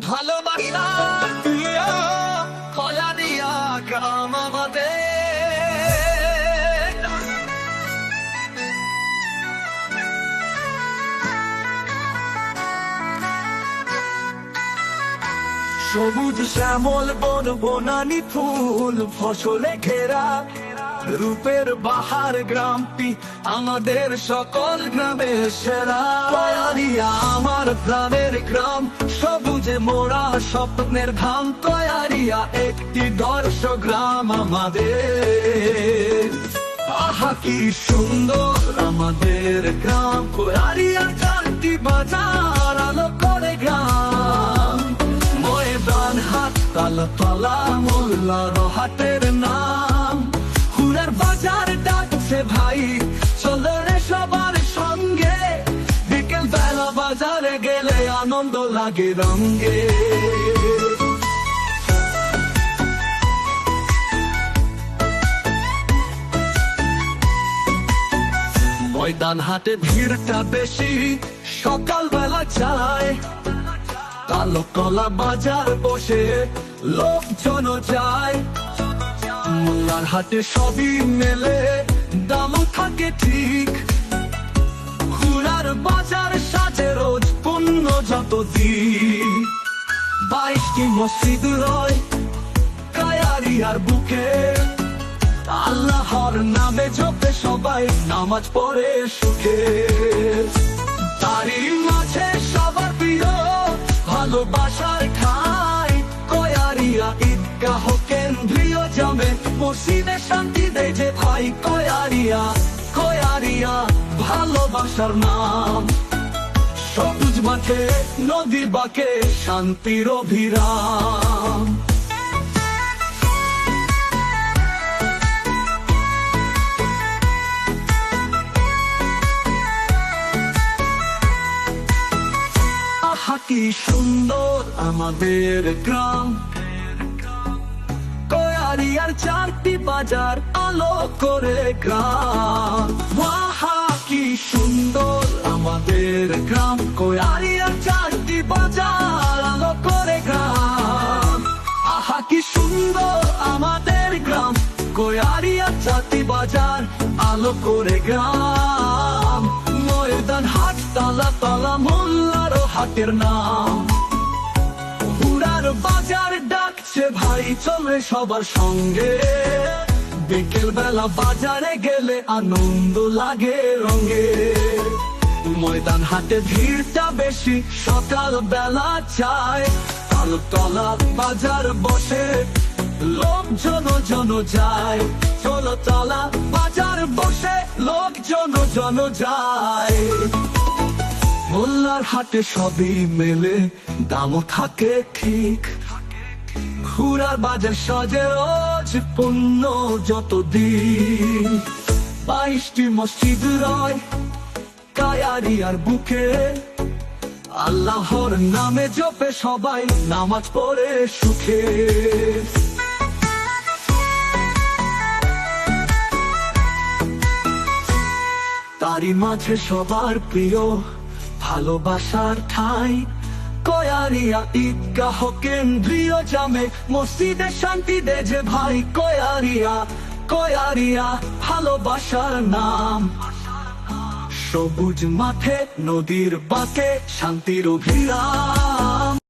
ভালোবাসা দিয়া কয়া দিয়া গ্রাম আমাদের। সবুজ শ্যামল বন বনানি ফুল ফসলে ঘেরা রূপের বাহার গ্রামটি আমাদের সকল গ্রামের সেরা। কয়ারিয়া আমার প্রাণের গ্রাম, সবুজে মোড়া স্বপ্নের ধাম। কয়ারিয়া একটি দর্শ গ্রাম আমাদের। আহা কি সুন্দর আমাদের গ্রাম, কয়ারিয়া চারটি বাজার আলো করে গ্রাম। ময়দান হাট তালা মোল্লার হাটের নাম। হুরার বাজার ডাকছে ভাই, চলো রে সবার সঙ্গে। বিকেল বেলা বাজারে গেলে আনন্দ লাগে রঙ্গে। ময়দান হাটে ভিড়টা বেশি, সকাল বেলা যায়। কালো কলা বাজার বসে লোকজন যায়। মোল্লার হাটে সবই মেলে, দামও থাকে ঠিক। হুরার বাজার সাজে রোজ পণ্য যত দিন। 22টি মসজিদ রয় কায়ারিয়ার বুকে। আল্লাহর নামে জপে সবাই, নামাজ পড়ে সুখে। তারই মাঝে সবার প্রিয় ভালোবাসার ঠাই। কয়ারিয়া ঈদগাহ কেন্দ্রীয় জামে মসজিদে শান্তি দেয় যে ভাই। কয়ারিয়া কয়ারিয়া ভালোবাসার নাম। সবুজ মাঠে নদী বাঁকে শান্তির অভিরাম। আহা কি সুন্দর আমাদের গ্রাম, কয়ারিয়ার চারটি বাজার আলো করে গ্রাম। আহা কি সুন্দর আমাদের গ্রাম, কয়ারিয়ার চারটি বাজার আলো করে গ্রাম। আহা কি সুন্দর আমাদের গ্রাম, কয়ারিয়ার চারটি বাজার আলো করে গ্রাম। ময়দান হাট তালা মোল্লার হাটের নাম। হুরার বাজার ডাকছে ভাই, চলে সবার সঙ্গে। বিকেল বেলা বাজারে গেলে আনন্দ লাগে রঙে। ময়দান হাটে ভিড়টা বেশি, সকাল বেলা চায়। তালতলা বাজার বসে লোকজন যায়। চলতলা বাজার বসে লোকজন যায়। মোল্লার হাটে সবই মেলে, দামও থাকে ঠিক। হুরার বাজার সাজে রোজ পণ্য যত দিন। 22টি মসজিদ রয় কায়ারিয়ার বুকে। আল্লাহর নামে জপে সবাই, নামাজ পড়ে সুখে। তারই মাঝে সবার প্রিয় ভালোবাসার ঠাই। কয়ারিয়া ঈদগাহ কেন্দ্রীয় জামে মসজিদে শান্তি দে যে ভাই। কয়ারিয়া কয়ারিয়া ভালোবাসার নাম। সবুজ মাঠে নদীর বাঁকে শান্তির অভিরাম।